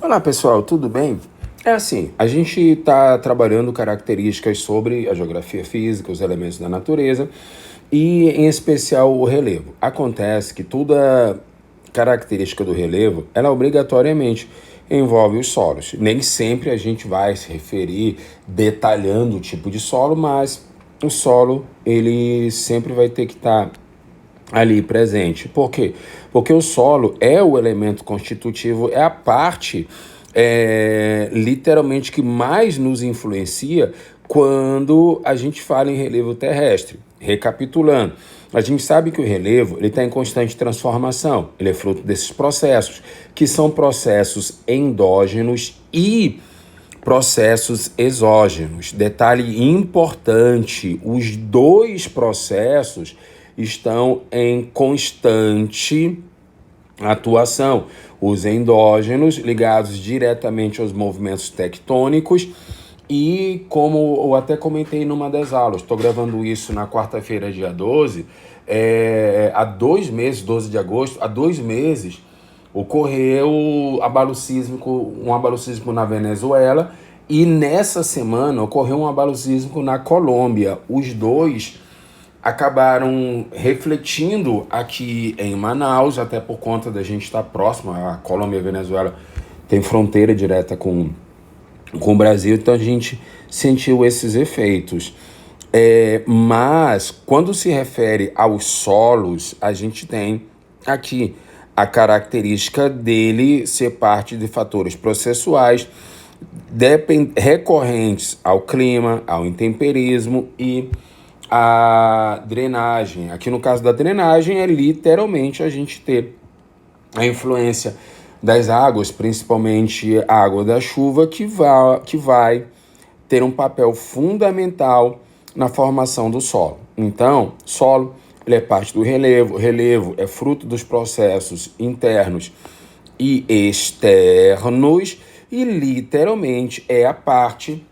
Olá pessoal, tudo bem? É assim, a gente está trabalhando características sobre a geografia física, os elementos da natureza e, em especial, o relevo. Acontece que toda característica do relevo, ela obrigatoriamente envolve os solos. Nem sempre a gente vai se referir detalhando o tipo de solo, mas o solo, ele sempre vai ter que estar ali presente. Por quê? Porque o solo é o elemento constitutivo, é a parte literalmente que mais nos influencia quando a gente fala em relevo terrestre. Recapitulando, a gente sabe que o relevo está em constante transformação, ele é fruto desses processos, que são processos endógenos e processos exógenos. Detalhe importante: os dois processos estão em constante atuação. Os endógenos, ligados diretamente aos movimentos tectônicos, e como eu até comentei numa das aulas, estou gravando isso na quarta-feira, dia 12, há 2 meses, 12 de agosto, há 2 meses, ocorreu um abalo sísmico na Venezuela, e nessa semana ocorreu um abalo sísmico na Colômbia. Os dois acabaram refletindo aqui em Manaus, até por conta da gente estar próximo. A Colômbia e a Venezuela tem fronteira direta com o Brasil, então a gente sentiu esses efeitos. Mas, quando se refere aos solos, a gente tem aqui a característica dele ser parte de fatores processuais recorrentes ao clima, ao intemperismo e à drenagem. Aqui no caso da drenagem é literalmente a gente ter a influência das águas, principalmente a água da chuva, que vai ter um papel fundamental na formação do solo. Então, solo, ele é parte do relevo. O relevo é fruto dos processos internos e externos e literalmente é a parte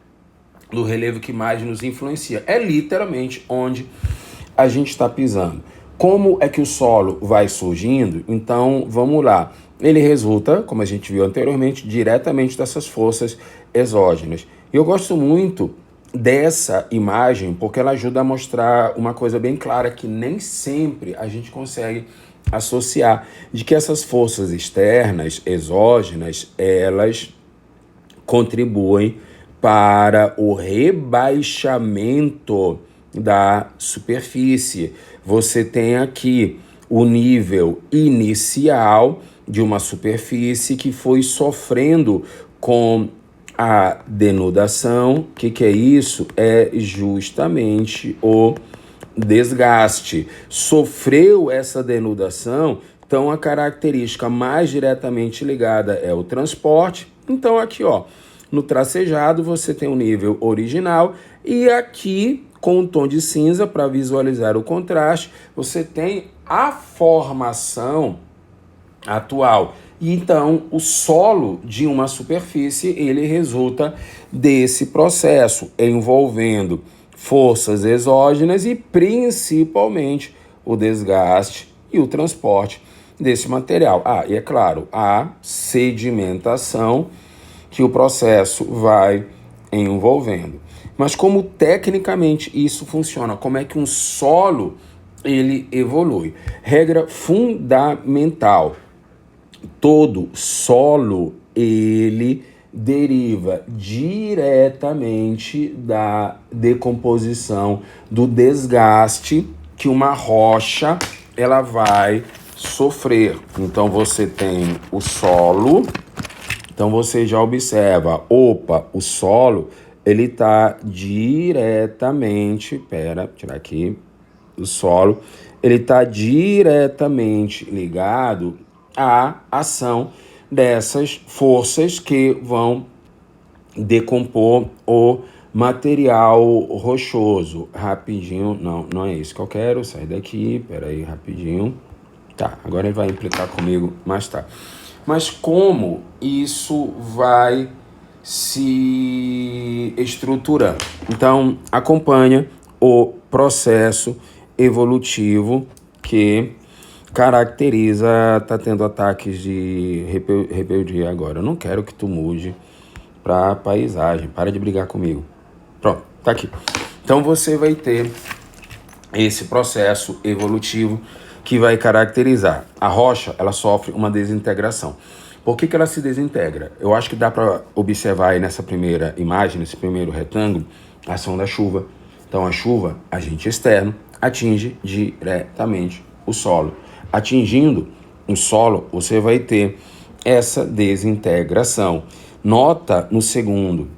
do relevo que mais nos influencia. É literalmente onde a gente está pisando. Como é que o solo vai surgindo? Então, vamos lá. Ele resulta, como a gente viu anteriormente, diretamente dessas forças exógenas. E eu gosto muito dessa imagem porque ela ajuda a mostrar uma coisa bem clara que nem sempre a gente consegue associar, de que essas forças externas, exógenas, elas contribuem para o rebaixamento da superfície. Você tem aqui o nível inicial de uma superfície que foi sofrendo com a denudação. O que é isso? É justamente o desgaste. Sofreu essa denudação, então a característica mais diretamente ligada é o transporte. Então aqui, ó, no tracejado você tem o nível original e aqui com um tom de cinza para visualizar o contraste, você tem a formação atual. E então o solo de uma superfície, ele resulta desse processo envolvendo forças exógenas e principalmente o desgaste e o transporte desse material. E é claro, a sedimentação que o processo vai envolvendo. Mas como tecnicamente isso funciona? Como é que um solo ele evolui? Regra fundamental: todo solo ele deriva diretamente da decomposição, do desgaste que uma rocha ela vai sofrer. Então você tem o solo, então você já observa, o solo ele está diretamente, tirar aqui o solo, ele está diretamente ligado à ação dessas forças que vão decompor o material rochoso. Rapidinho, não é isso que eu quero, sai daqui, peraí, rapidinho. Tá, agora ele vai implicar comigo mais tarde. Mas como isso vai se estruturando? Então, acompanha o processo evolutivo que caracteriza, tá tendo ataques de rebeldia agora. Eu não quero que tu mude para paisagem, para de brigar comigo. Pronto, tá aqui. Então você vai ter esse processo evolutivo que vai caracterizar. A rocha, ela sofre uma desintegração. Por que ela se desintegra? Eu acho que dá para observar aí nessa primeira imagem, nesse primeiro retângulo, a ação da chuva. Então a chuva, agente externo, atinge diretamente o solo. Atingindo o solo, você vai ter essa desintegração. Nota no segundo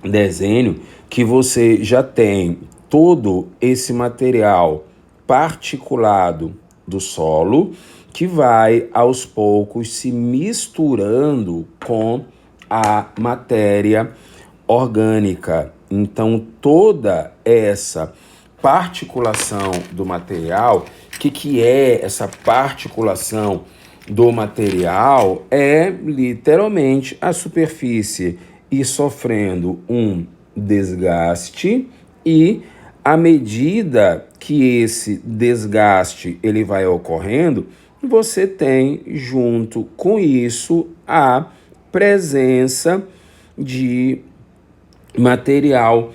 desenho que você já tem todo esse material particulado do solo que vai aos poucos se misturando com a matéria orgânica. Então toda essa particulação do material, o que é essa particulação do material? É literalmente a superfície ir sofrendo um desgaste e à medida que esse desgaste ele vai ocorrendo, você tem junto com isso a presença de material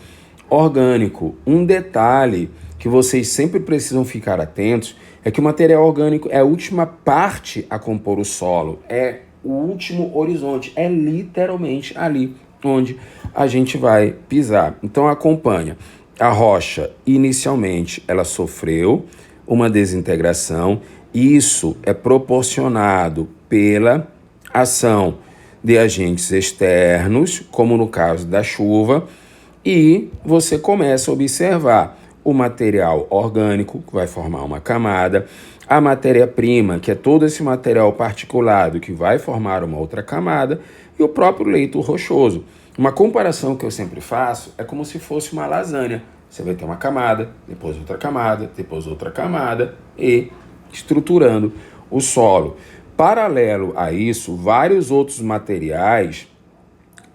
orgânico. Um detalhe que vocês sempre precisam ficar atentos é que o material orgânico é a última parte a compor o solo, é o último horizonte, é literalmente ali onde a gente vai pisar. Então acompanha. A rocha, inicialmente, ela sofreu uma desintegração. Isso é proporcionado pela ação de agentes externos, como no caso da chuva, e você começa a observar o material orgânico, que vai formar uma camada, a matéria-prima, que é todo esse material particulado, que vai formar uma outra camada, e o próprio leito rochoso. Uma comparação que eu sempre faço é como se fosse uma lasanha. Você vai ter uma camada, depois outra camada e estruturando o solo. Paralelo a isso, vários outros materiais,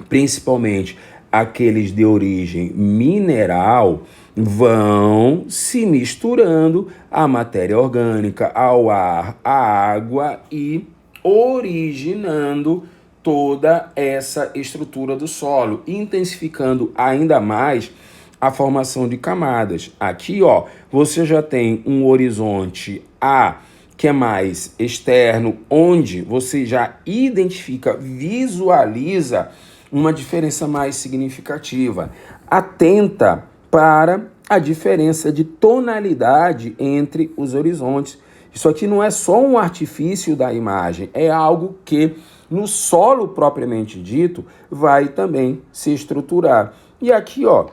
principalmente aqueles de origem mineral, vão se misturando à matéria orgânica, ao ar, à água e originando toda essa estrutura do solo, intensificando ainda mais a formação de camadas. Aqui, ó, você já tem um horizonte A, que é mais externo, onde você já identifica, visualiza uma diferença mais significativa. Atenta para a diferença de tonalidade entre os horizontes. Isso aqui não é só um artifício da imagem, é algo que no solo propriamente dito vai também se estruturar. E aqui, ó,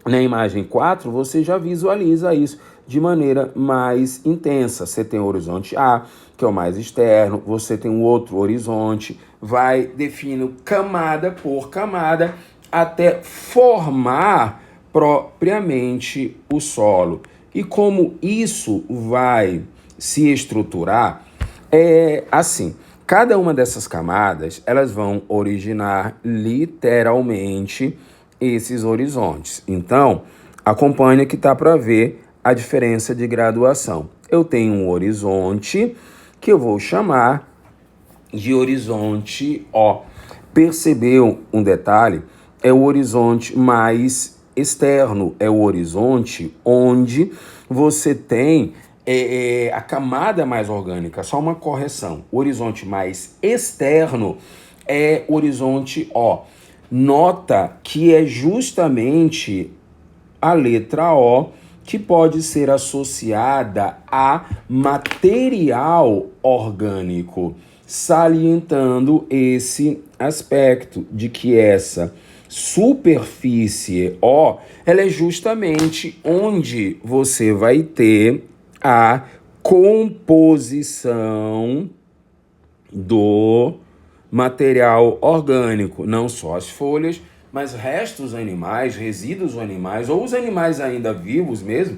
na imagem 4, você já visualiza isso de maneira mais intensa. Você tem o horizonte A, que é o mais externo, você tem um outro horizonte, vai definindo camada por camada até formar propriamente o solo. E como isso vai se estruturar, é assim, cada uma dessas camadas, elas vão originar literalmente esses horizontes. Então, acompanha que tá para ver a diferença de graduação. Eu tenho um horizonte que eu vou chamar de horizonte O. Percebeu um detalhe? É o horizonte mais externo, é o horizonte onde você tem a camada mais orgânica. Só uma correção. O horizonte mais externo é o horizonte O. Nota que é justamente a letra O que pode ser associada a material orgânico, salientando esse aspecto de que essa superfície O, ela é justamente onde você vai ter a composição do material orgânico, não só as folhas, mas restos animais, resíduos animais, ou os animais ainda vivos mesmo,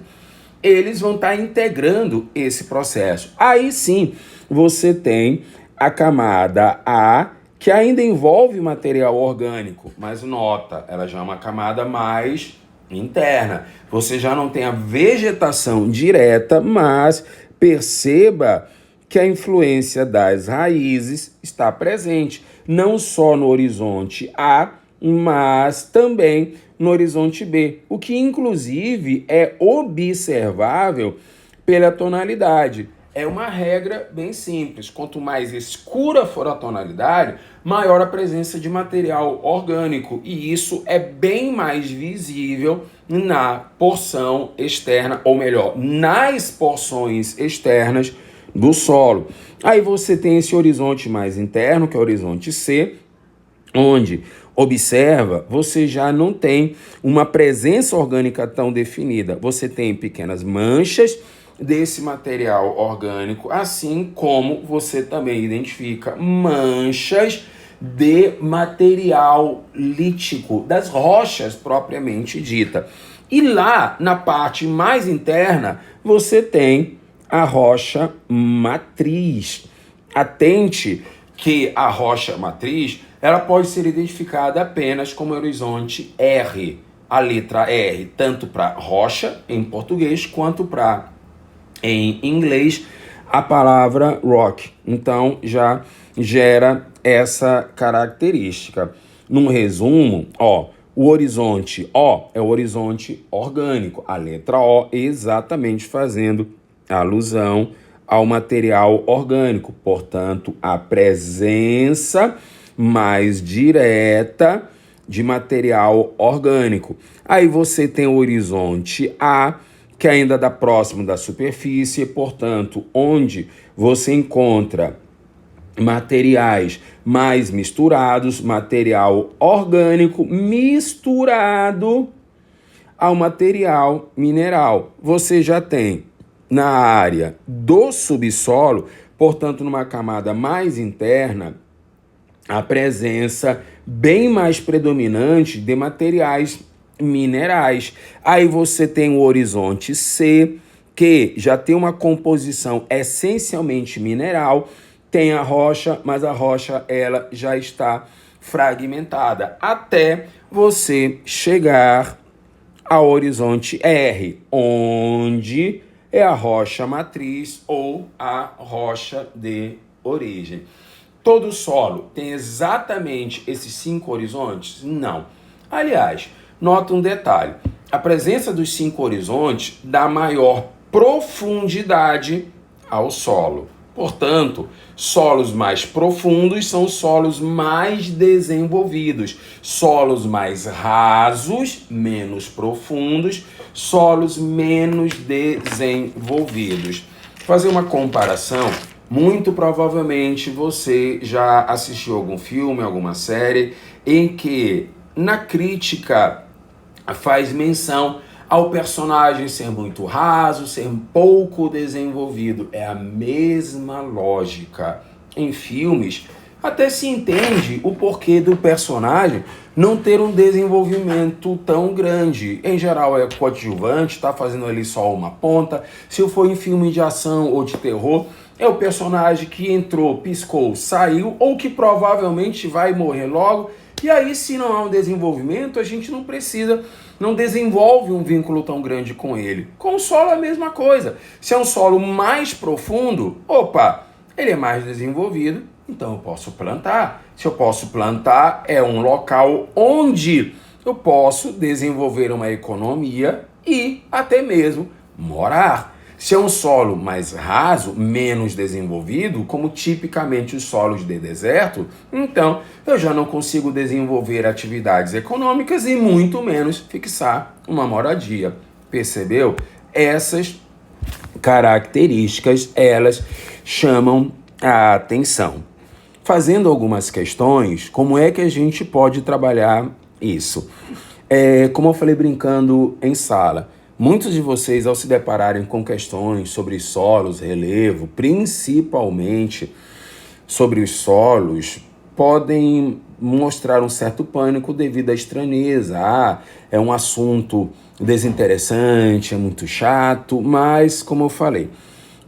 eles vão estar integrando esse processo. Aí sim, você tem a camada A, que ainda envolve material orgânico, mas nota, ela já é uma camada mais interna. Você já não tem a vegetação direta, mas Perceba que a influência das raízes está presente, não só no horizonte A, mas também no horizonte B, o que inclusive é observável pela tonalidade. É uma regra bem simples. Quanto mais escura for a tonalidade, maior a presença de material orgânico. E isso é bem mais visível na porção externa, ou melhor, nas porções externas do solo. Aí você tem esse horizonte mais interno, que é o horizonte C, onde, observa, você já não tem uma presença orgânica tão definida. Você tem pequenas manchas desse material orgânico, assim como você também identifica manchas de material lítico, das rochas propriamente dita. E lá, na parte mais interna, você tem a rocha matriz. Atente que a rocha matriz, ela pode ser identificada apenas como horizonte R, a letra R, tanto para rocha em português quanto para em inglês a palavra rock. Então já gera essa característica. Num resumo, o horizonte O é o horizonte orgânico, a letra O exatamente fazendo alusão ao material orgânico, portanto, a presença mais direta de material orgânico. Aí você tem o horizonte A, que ainda dá próximo da superfície, portanto, onde você encontra materiais mais misturados, material orgânico misturado ao material mineral. Você já tem na área do subsolo, portanto, numa camada mais interna, a presença bem mais predominante de materiais minerais. Aí você tem o horizonte C, que já tem uma composição essencialmente mineral, tem a rocha, mas a rocha ela já está fragmentada, até você chegar ao horizonte R, onde é a rocha matriz ou a rocha de origem. Todo solo tem exatamente esses 5 horizontes? Não. Aliás, nota um detalhe. A presença dos 5 horizontes dá maior profundidade ao solo. Portanto, solos mais profundos são solos mais desenvolvidos. Solos mais rasos, menos profundos. Solos menos desenvolvidos. Fazer uma comparação. Muito provavelmente você já assistiu algum filme, alguma série, em que na crítica faz menção ao personagem ser muito raso, ser pouco desenvolvido. É a mesma lógica. Em filmes, até se entende o porquê do personagem não ter um desenvolvimento tão grande. Em geral é coadjuvante, está fazendo ali só uma ponta. Se for em filme de ação ou de terror, é o personagem que entrou, piscou, saiu, ou que provavelmente vai morrer logo. E aí, se não há um desenvolvimento, a gente não desenvolve um vínculo tão grande com ele. Com o solo é a mesma coisa. Se é um solo mais profundo, ele é mais desenvolvido, então eu posso plantar. Se eu posso plantar, é um local onde eu posso desenvolver uma economia e até mesmo morar. Se é um solo mais raso, menos desenvolvido, como tipicamente os solos de deserto, então eu já não consigo desenvolver atividades econômicas e muito menos fixar uma moradia. Percebeu? Essas características, elas chamam a atenção. Fazendo algumas questões, como é que a gente pode trabalhar isso? Como eu falei brincando em sala, muitos de vocês, ao se depararem com questões sobre solos, relevo, principalmente sobre os solos, podem mostrar um certo pânico devido à estranheza. É um assunto desinteressante, é muito chato, mas, como eu falei,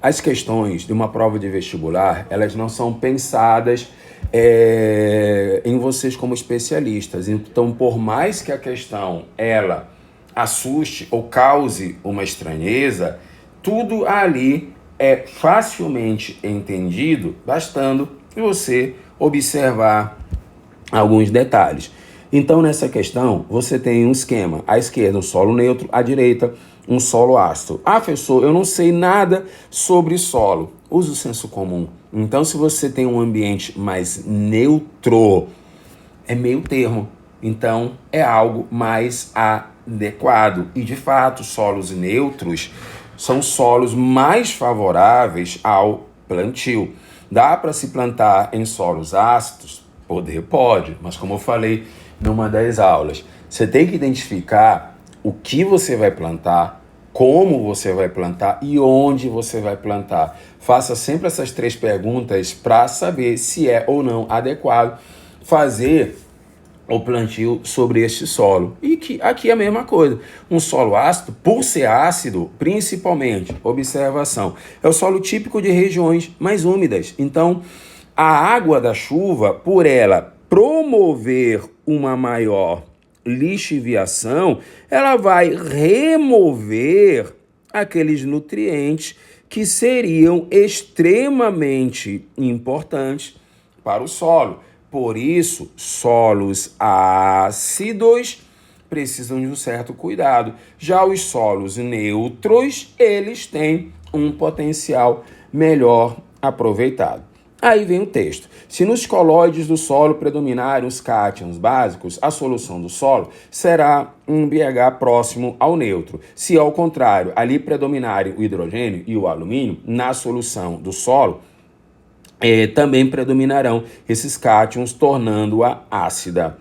as questões de uma prova de vestibular, elas não são pensadas em vocês como especialistas. Então, por mais que a questão, ela assuste ou cause uma estranheza, tudo ali é facilmente entendido, bastando você observar alguns detalhes. Então, nessa questão, você tem um esquema. À esquerda, um solo neutro. À direita, um solo ácido. Ah, professor, eu não sei nada sobre solo. Use o senso comum. Então, se você tem um ambiente mais neutro, é meio termo. Então, é algo mais adequado. E, de fato, solos neutros são solos mais favoráveis ao plantio. Dá para se plantar em solos ácidos? Pode, mas como eu falei numa das aulas, você tem que identificar o que você vai plantar, como você vai plantar e onde você vai plantar. Faça sempre essas 3 perguntas para saber se é ou não adequado fazer o plantio sobre este solo. E que aqui é a mesma coisa. Um solo ácido, por ser ácido, principalmente, observação, é o solo típico de regiões mais úmidas. Então, a água da chuva, por ela promover uma maior lixiviação, ela vai remover aqueles nutrientes que seriam extremamente importantes para o solo. Por isso, solos ácidos precisam de um certo cuidado. Já os solos neutros, eles têm um potencial melhor aproveitado. Aí vem o texto. Se nos colóides do solo predominarem os cátions básicos, a solução do solo será um pH próximo ao neutro. Se, ao contrário, ali predominarem o hidrogênio e o alumínio, na solução do solo, também predominarão esses cátions, tornando-a ácida.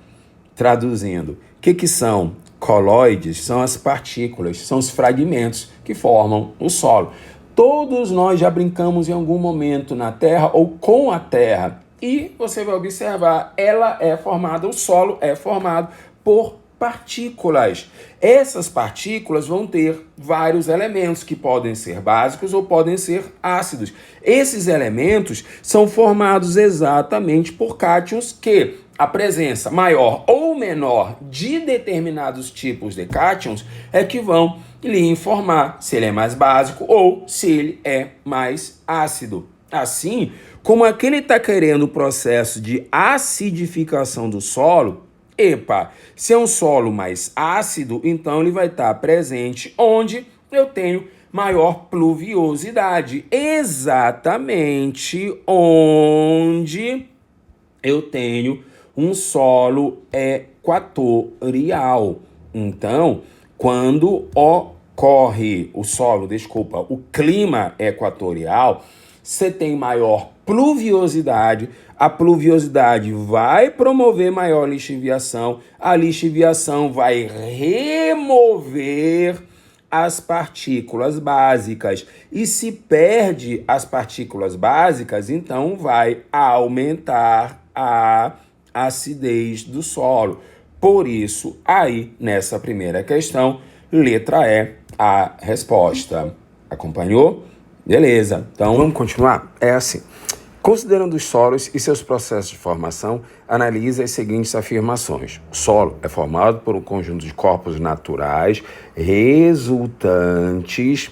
Traduzindo, o que são colóides? São as partículas, são os fragmentos que formam o solo. Todos nós já brincamos em algum momento na Terra ou com a Terra. E você vai observar, ela é formada, o solo é formado por partículas. Essas partículas vão ter vários elementos que podem ser básicos ou podem ser ácidos. Esses elementos são formados exatamente por cátions que a presença maior ou menor de determinados tipos de cátions é que vão lhe informar se ele é mais básico ou se ele é mais ácido. Assim, como aquele está querendo o processo de acidificação do solo, se é um solo mais ácido, então ele vai estar presente onde eu tenho maior pluviosidade. Exatamente onde eu tenho um solo equatorial. Então, quando ocorre o clima equatorial, você tem maior pluviosidade, a pluviosidade vai promover maior lixiviação, a lixiviação vai remover as partículas básicas. E se perde as partículas básicas, então vai aumentar a acidez do solo. Por isso, aí, nessa primeira questão, letra E, a resposta. Acompanhou? Beleza. Então, vamos continuar? É assim. Considerando os solos e seus processos de formação, analise as seguintes afirmações. O solo é formado por um conjunto de corpos naturais resultantes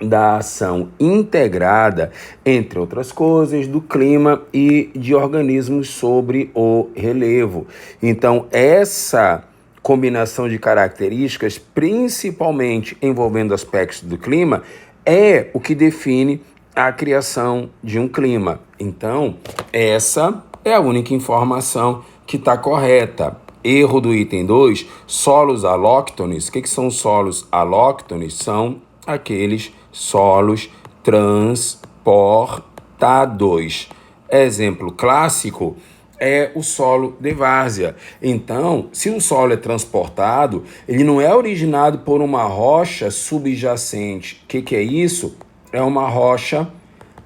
da ação integrada, entre outras coisas, do clima e de organismos sobre o relevo. Então, essa combinação de características, principalmente envolvendo aspectos do clima, é o que define a criação de um clima. Então, essa é a única informação que está correta. Erro do item 2, solos alóctones. O que são solos alóctones? São aqueles solos transportados. Exemplo clássico é o solo de várzea. Então, se o solo é transportado, ele não é originado por uma rocha subjacente. O que é isso? É uma rocha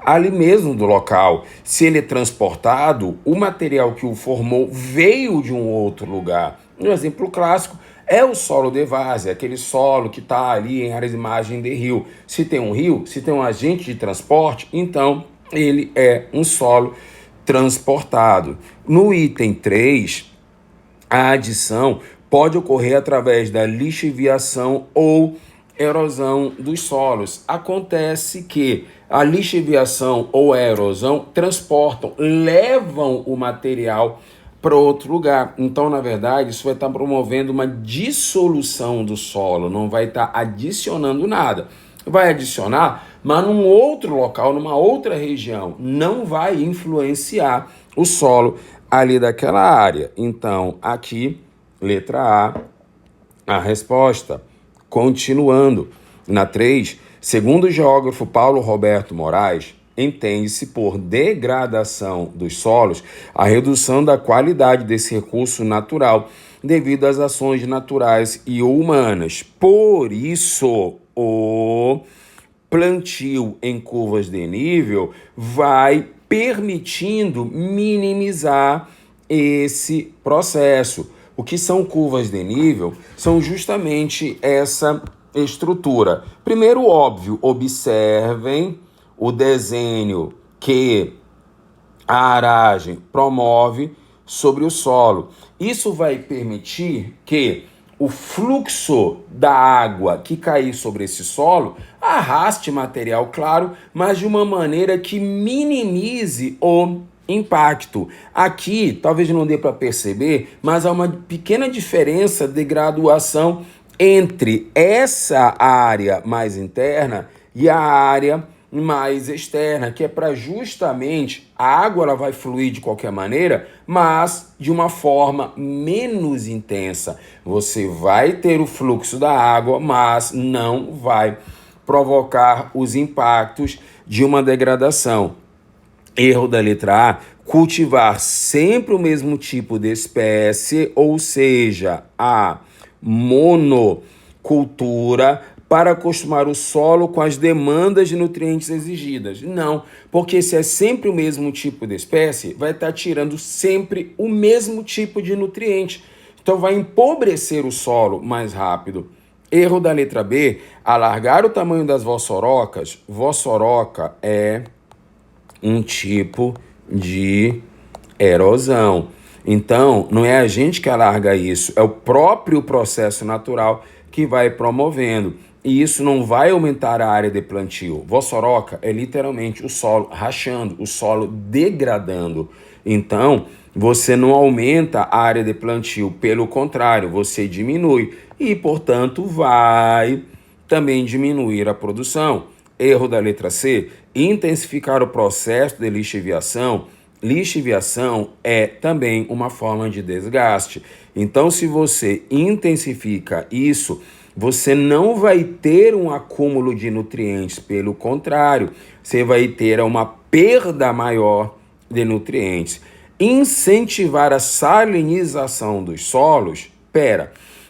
ali mesmo do local. Se ele é transportado, o material que o formou veio de um outro lugar. Um exemplo clássico é o solo de várzea, aquele solo que está ali em áreas de margem de rio. Se tem um rio, se tem um agente de transporte, então ele é um solo transportado. No item 3, a adição pode ocorrer através da lixiviação ou erosão dos solos. Acontece que A lixiviação ou a erosão transportam, levam o material para outro lugar. Então, na verdade, isso vai estar promovendo uma dissolução do solo, não vai estar adicionando nada. Vai adicionar, mas num outro local, numa outra região, não vai influenciar o solo ali daquela área. Então, aqui, letra A resposta. Continuando, na 3, segundo o geógrafo Paulo Roberto Moraes, entende-se por degradação dos solos a redução da qualidade desse recurso natural devido às ações naturais e humanas. Por isso, o plantio em curvas de nível vai permitindo minimizar esse processo. O que são curvas de nível? São justamente essa estrutura. Primeiro, óbvio, observem o desenho que a aragem promove sobre o solo. Isso vai permitir que o fluxo da água que cair sobre esse solo arraste material, claro, mas de uma maneira que minimize o impacto. Aqui, talvez não dê para perceber, mas há uma pequena diferença de graduação entre essa área mais interna e a área mais externa, que é para justamente a água ela vai fluir de qualquer maneira, mas de uma forma menos intensa. Você vai ter o fluxo da água, mas não vai provocar os impactos de uma degradação. Erro da letra A, cultivar sempre o mesmo tipo de espécie, ou seja, a monocultura, para acostumar o solo com as demandas de nutrientes exigidas. Não, porque se é sempre o mesmo tipo de espécie, vai estar tirando sempre o mesmo tipo de nutriente. Então vai empobrecer o solo mais rápido. Erro da letra B, alargar o tamanho das vossorocas. Vossoroca é um tipo de erosão. Então, não é a gente que alarga isso, é o próprio processo natural que vai promovendo. E isso não vai aumentar a área de plantio. Vossoroca é literalmente o solo rachando, o solo degradando. Então, você não aumenta a área de plantio, pelo contrário, você diminui e, portanto, vai também diminuir a produção. Erro da letra C, intensificar o processo de lixiviação. Lixiviação é também uma forma de desgaste. Então, se você intensifica isso, você não vai ter um acúmulo de nutrientes, pelo contrário, você vai ter uma perda maior de nutrientes. Incentivar a salinização dos solos.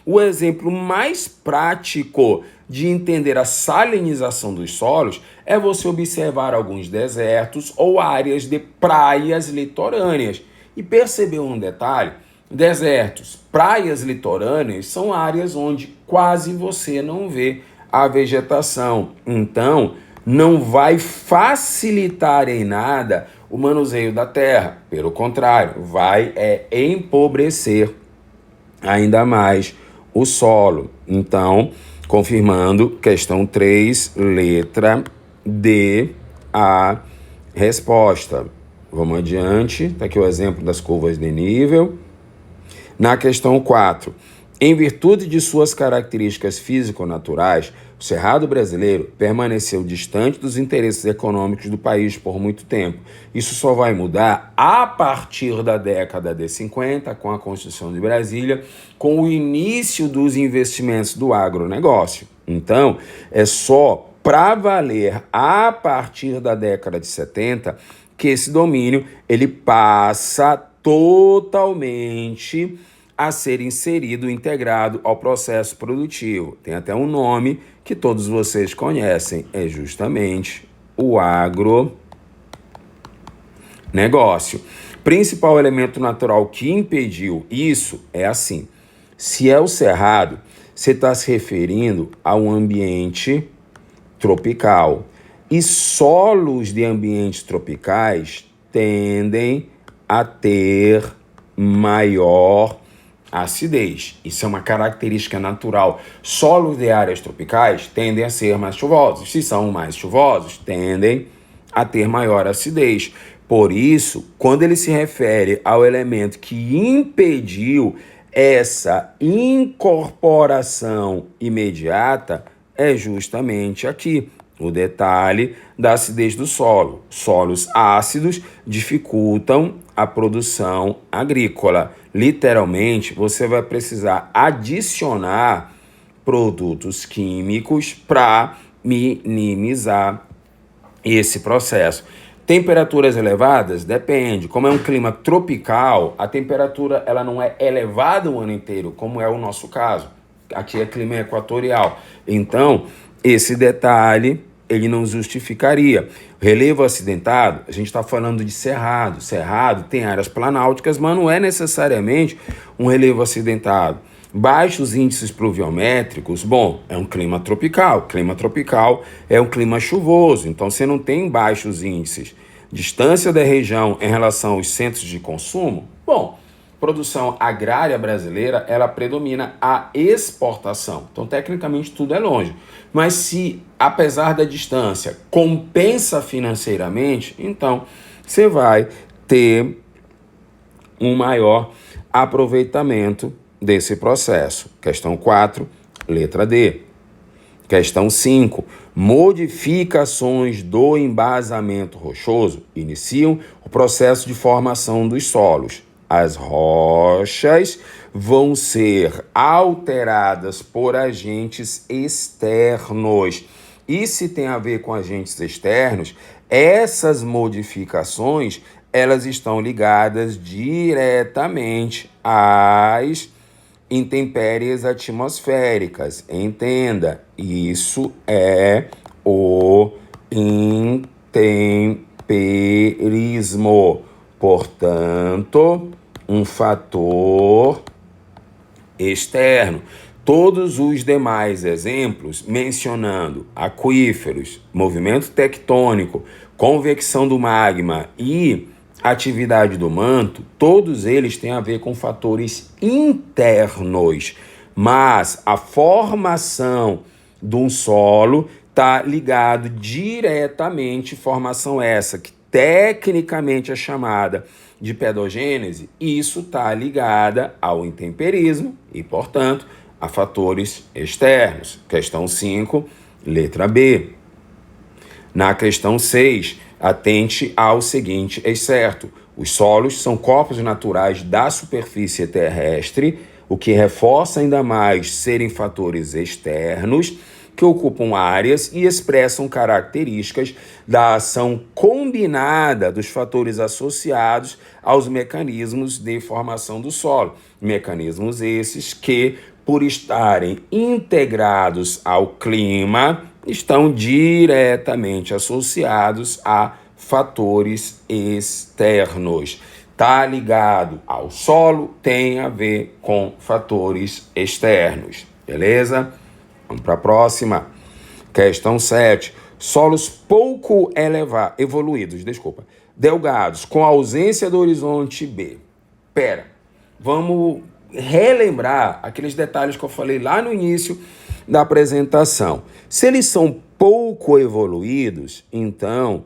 O exemplo mais prático de entender a salinização dos solos é você observar alguns desertos ou áreas de praias litorâneas e perceber um detalhe: desertos, praias litorâneas são áreas onde quase você não vê a vegetação. Então, não vai facilitar em nada o manuseio da terra. Pelo contrário, vai empobrecer ainda mais o solo. Então, confirmando, questão 3, letra D, a resposta. Vamos adiante, está aqui o exemplo das curvas de nível. Na questão 4, em virtude de suas características físico-naturais, o Cerrado brasileiro permaneceu distante dos interesses econômicos do país por muito tempo. Isso só vai mudar a partir da década de 50, com a Constituição de Brasília, com o início dos investimentos do agronegócio. Então, é só para valer a partir da década de 70 que esse domínio ele passa totalmente a ser inserido, integrado ao processo produtivo. Tem até um nome que todos vocês conhecem, é justamente o agronegócio. Principal elemento natural que impediu isso é assim: se é o cerrado, você está se referindo a um ambiente tropical. E solos de ambientes tropicais tendem a ter maior acidez. Isso é uma característica natural. Solos de áreas tropicais tendem a ser mais chuvosos. Se são mais chuvosos, tendem a ter maior acidez. Por isso, quando ele se refere ao elemento que impediu essa incorporação imediata, é justamente aqui o detalhe da acidez do solo. Solos ácidos dificultam a produção agrícola. Literalmente, você vai precisar adicionar produtos químicos para minimizar esse processo. Temperaturas elevadas? Depende. Como é um clima tropical, a temperatura ela não é elevada o ano inteiro, como é o nosso caso. Aqui é clima equatorial. Então, esse detalhe ele não justificaria. Relevo acidentado, a gente está falando de cerrado. Cerrado tem áreas planálticas, mas não é necessariamente um relevo acidentado. Baixos índices pluviométricos, bom, é um clima tropical. Clima tropical é um clima chuvoso, então você não tem baixos índices. Distância da região em relação aos centros de consumo, bom, produção agrária brasileira, ela predomina a exportação. Então, tecnicamente, tudo é longe. Mas se, apesar da distância, compensa financeiramente, então você vai ter um maior aproveitamento desse processo. Questão 4, letra D. Questão 5. Modificações do embasamento rochoso iniciam o processo de formação dos solos. As rochas vão ser alteradas por agentes externos. E se tem a ver com agentes externos, essas modificações elas estão ligadas diretamente às intempéries atmosféricas. Entenda, isso é o intemperismo. Portanto, um fator externo. Todos os demais exemplos, mencionando aquíferos, movimento tectônico, convecção do magma e atividade do manto, todos eles têm a ver com fatores internos, mas a formação de um solo está ligado diretamente, formação essa que tecnicamente é chamada de pedogênese, e isso está ligada ao intemperismo e, portanto, a fatores externos. Questão 5, letra B. Na questão 6, atente ao seguinte excerto. Os solos são corpos naturais da superfície terrestre, o que reforça ainda mais serem fatores externos que ocupam áreas e expressam características da ação combinada dos fatores associados aos mecanismos de formação do solo. Mecanismos esses que, por estarem integrados ao clima, estão diretamente associados a fatores externos. Está ligado ao solo, tem a ver com fatores externos. Beleza? Vamos para a próxima. Questão 7. Solos pouco evoluídos, delgados, com ausência do horizonte B. Vamos relembrar aqueles detalhes que eu falei lá no início da apresentação. Se eles são pouco evoluídos, então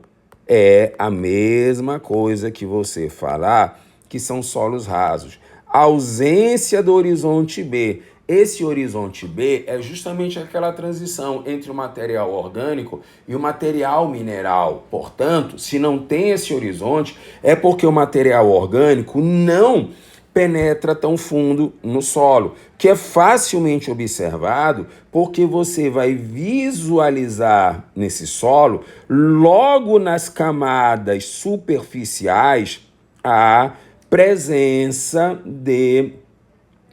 é a mesma coisa que você falar que são solos rasos. Ausência do horizonte B. Esse horizonte B é justamente aquela transição entre o material orgânico e o material mineral. Portanto, se não tem esse horizonte, é porque o material orgânico não penetra tão fundo no solo, que é facilmente observado porque você vai visualizar nesse solo, logo nas camadas superficiais, a presença de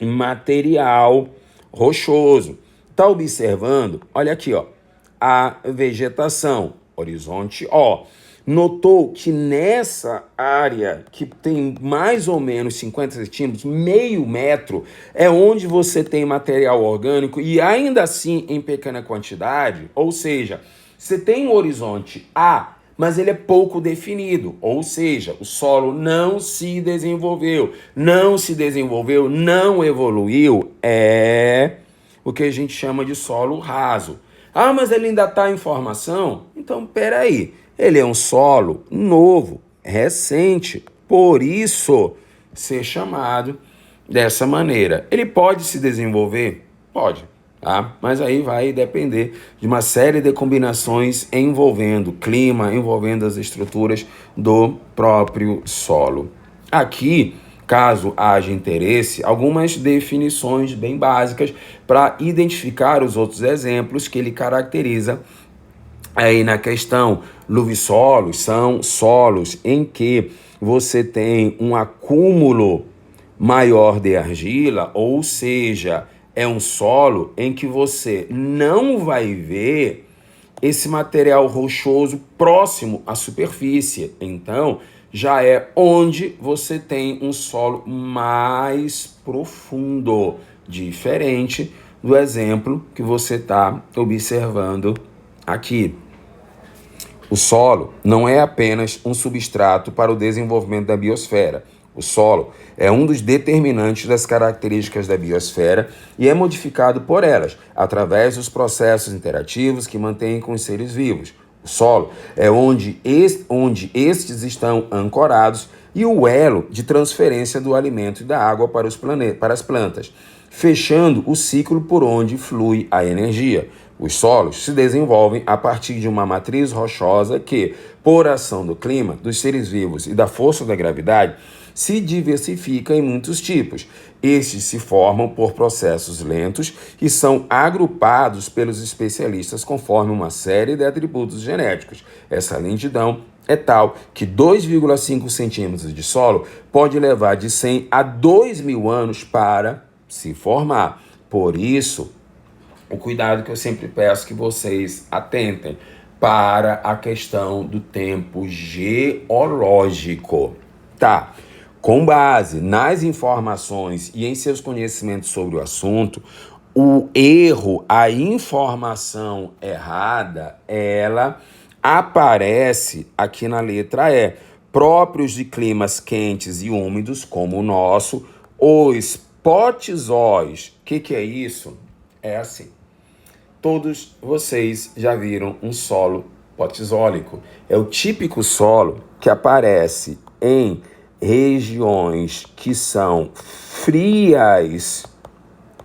material rochoso. Está observando? Olha aqui, ó, a vegetação, horizonte O. Notou que nessa área que tem mais ou menos 50 centímetros, meio metro, é onde você tem material orgânico e ainda assim em pequena quantidade, ou seja, você tem um horizonte A mas ele é pouco definido, ou seja, o solo não se desenvolveu, não evoluiu, é o que a gente chama de solo raso. Ah, mas ele ainda está em formação? Então, peraí, ele é um solo novo, recente, por isso ser chamado dessa maneira. Ele pode se desenvolver? Pode. Tá? Mas aí vai depender de uma série de combinações envolvendo clima, envolvendo as estruturas do próprio solo. Aqui, caso haja interesse, algumas definições bem básicas para identificar os outros exemplos que ele caracteriza aí na questão. Luvissolos são solos em que você tem um acúmulo maior de argila, ou seja, é um solo em que você não vai ver esse material rochoso próximo à superfície. Então, já é onde você tem um solo mais profundo, diferente do exemplo que você está observando aqui. O solo não é apenas um substrato para o desenvolvimento da biosfera. O solo é um dos determinantes das características da biosfera e é modificado por elas, através dos processos interativos que mantêm com os seres vivos. O solo é onde estes estão ancorados e o elo de transferência do alimento e da água para as plantas, fechando o ciclo por onde flui a energia. Os solos se desenvolvem a partir de uma matriz rochosa que, por ação do clima, dos seres vivos e da força da gravidade, se diversifica em muitos tipos. Estes se formam por processos lentos e são agrupados pelos especialistas conforme uma série de atributos genéticos. Essa lentidão é tal que 2,5 centímetros de solo pode levar de 100 a 2.000 anos para se formar. Por isso, o cuidado que eu sempre peço que vocês atentem para a questão do tempo geológico. Tá, com base nas informações e em seus conhecimentos sobre o assunto, o erro, a informação errada, ela aparece aqui na letra E. Próprios de climas quentes e úmidos, como o nosso, os potizóis. O que é isso? É assim. Todos vocês já viram um solo potizólico. É o típico solo que aparece em regiões que são frias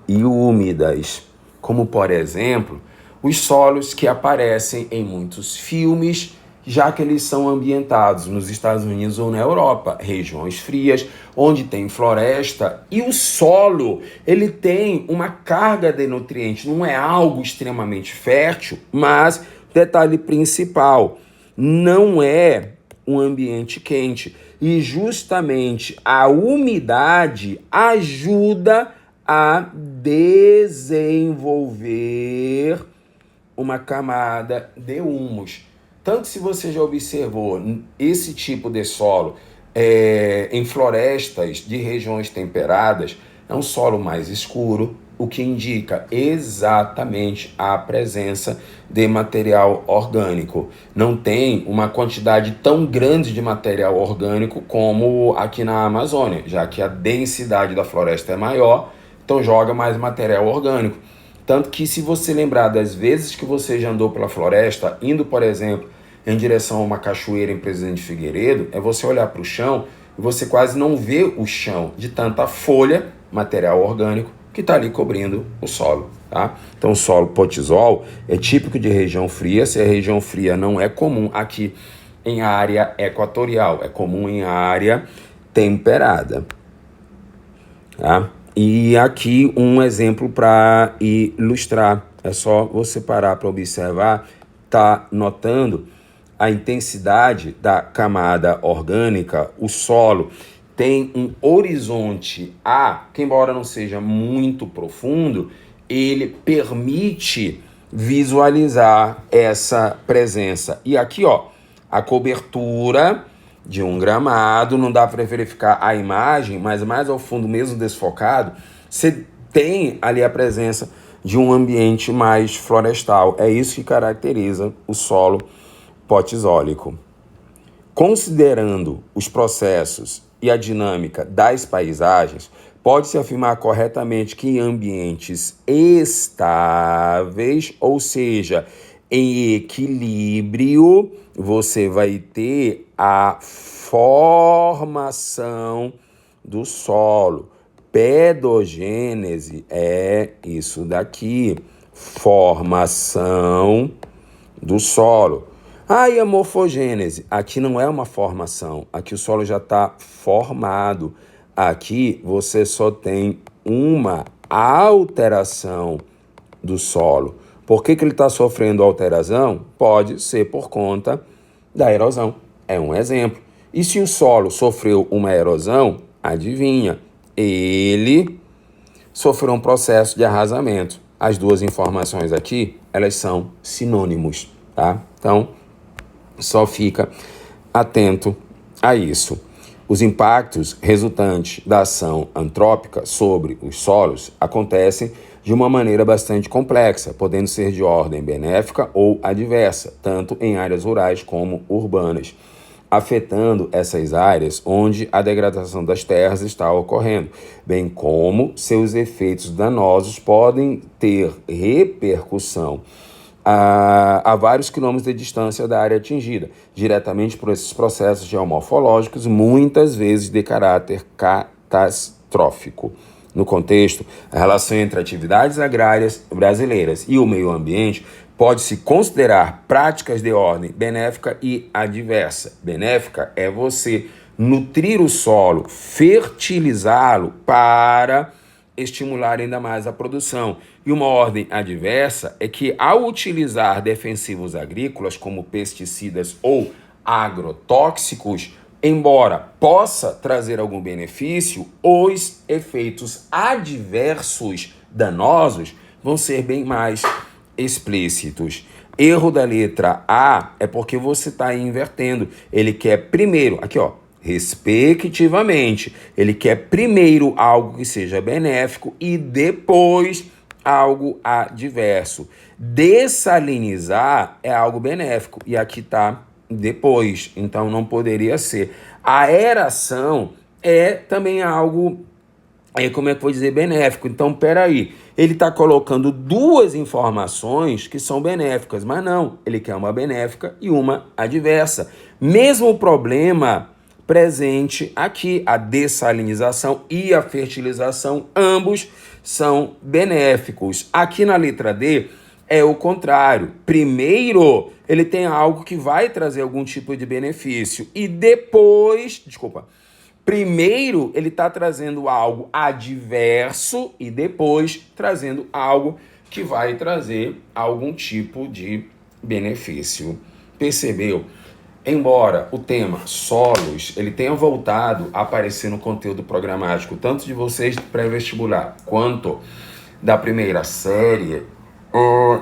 e úmidas, como, por exemplo, os solos que aparecem em muitos filmes, já que eles são ambientados nos Estados Unidos ou na Europa, regiões frias, onde tem floresta, e o solo, ele tem uma carga de nutrientes, não é algo extremamente fértil, mas, detalhe principal, não é um ambiente quente, e justamente a umidade ajuda a desenvolver uma camada de humus. Tanto se você já observou esse tipo de solo em florestas de regiões temperadas, é um solo mais escuro, o que indica exatamente a presença de material orgânico. Não tem uma quantidade tão grande de material orgânico como aqui na Amazônia, já que a densidade da floresta é maior, então joga mais material orgânico. Tanto que, se você lembrar das vezes que você já andou pela floresta, indo, por exemplo, em direção a uma cachoeira em Presidente Figueiredo, é você olhar para o chão e você quase não vê o chão de tanta folha, material orgânico, que está ali cobrindo o solo. Tá? Então, o solo potizol é típico de região fria. Se a região fria não é comum aqui em área equatorial, é comum em área temperada. Tá? E aqui um exemplo para ilustrar. É só você parar para observar, tá notando a intensidade da camada orgânica. O solo tem um horizonte A, que embora não seja muito profundo, ele permite visualizar essa presença. E aqui, ó, a cobertura de um gramado, não dá para verificar a imagem, mas mais ao fundo, mesmo desfocado, você tem ali a presença de um ambiente mais florestal. É isso que caracteriza o solo potisólico. Considerando os processos e a dinâmica das paisagens, pode-se afirmar corretamente que em ambientes estáveis, ou seja, em equilíbrio, você vai ter a formação do solo. Pedogênese é isso daqui, formação do solo. E a morfogênese? Aqui não é uma formação, aqui o solo já está formado. Aqui você só tem uma alteração do solo. Por que ele está sofrendo alteração? Pode ser por conta da erosão. É um exemplo. E se o solo sofreu uma erosão, adivinha, ele sofreu um processo de arrasamento. As duas informações aqui, elas são sinônimos, tá? Então, só fica atento a isso. Os impactos resultantes da ação antrópica sobre os solos acontecem de uma maneira bastante complexa, podendo ser de ordem benéfica ou adversa, tanto em áreas rurais como urbanas, afetando essas áreas onde a degradação das terras está ocorrendo, bem como seus efeitos danosos podem ter repercussão a vários quilômetros de distância da área atingida, diretamente por esses processos geomorfológicos, muitas vezes de caráter catastrófico. No contexto, a relação entre atividades agrárias brasileiras e o meio ambiente pode-se considerar práticas de ordem benéfica e adversa. Benéfica é você nutrir o solo, fertilizá-lo para estimular ainda mais a produção. E uma ordem adversa é que, ao utilizar defensivos agrícolas como pesticidas ou agrotóxicos, embora possa trazer algum benefício, os efeitos adversos danosos vão ser bem mais explícitos. Erro da letra A é porque você está invertendo. Ele quer primeiro, aqui ó, respectivamente, ele quer primeiro algo que seja benéfico e depois algo adverso. Dessalinizar é algo benéfico e aqui está depois, então não poderia ser. A aeração é também algo, como é que eu vou dizer, benéfico. Então, peraí, ele está colocando duas informações que são benéficas, mas não, ele quer uma benéfica e uma adversa. Mesmo problema presente aqui, a dessalinização e a fertilização, ambos são benéficos. Aqui na letra D é o contrário. Primeiro, ele tem algo que vai trazer algum tipo de benefício e depois, primeiro ele está trazendo algo adverso e depois trazendo algo que vai trazer algum tipo de benefício. Percebeu? Embora o tema solos ele tenha voltado a aparecer no conteúdo programático, tanto de vocês do pré-vestibular quanto da primeira série,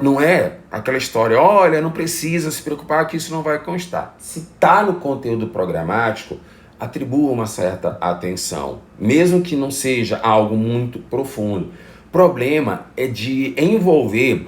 não é aquela história, olha, não precisa se preocupar que isso não vai constar. Se está no conteúdo programático, atribua uma certa atenção, mesmo que não seja algo muito profundo. O problema é de envolver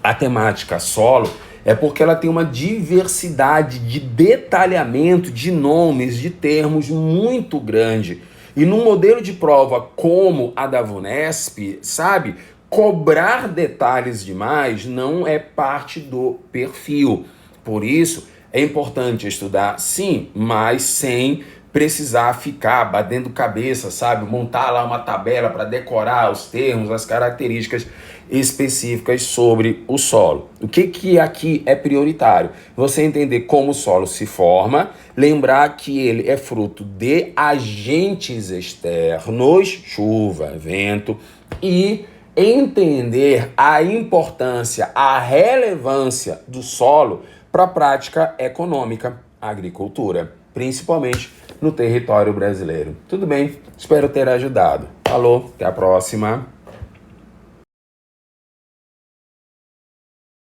a temática solo, é porque ela tem uma diversidade de detalhamento de nomes, de termos muito grande. E num modelo de prova como a da VUNESP, sabe, cobrar detalhes demais não é parte do perfil. Por isso, é importante estudar, sim, mas sem precisar ficar batendo cabeça, sabe? Montar lá uma tabela para decorar os termos, as características específicas sobre o solo. O que aqui é prioritário? Você entender como o solo se forma, lembrar que ele é fruto de agentes externos, chuva, vento, e entender a importância, a relevância do solo para a prática econômica, agricultura, principalmente no território brasileiro. Tudo bem? Espero ter ajudado. Falou, até a próxima.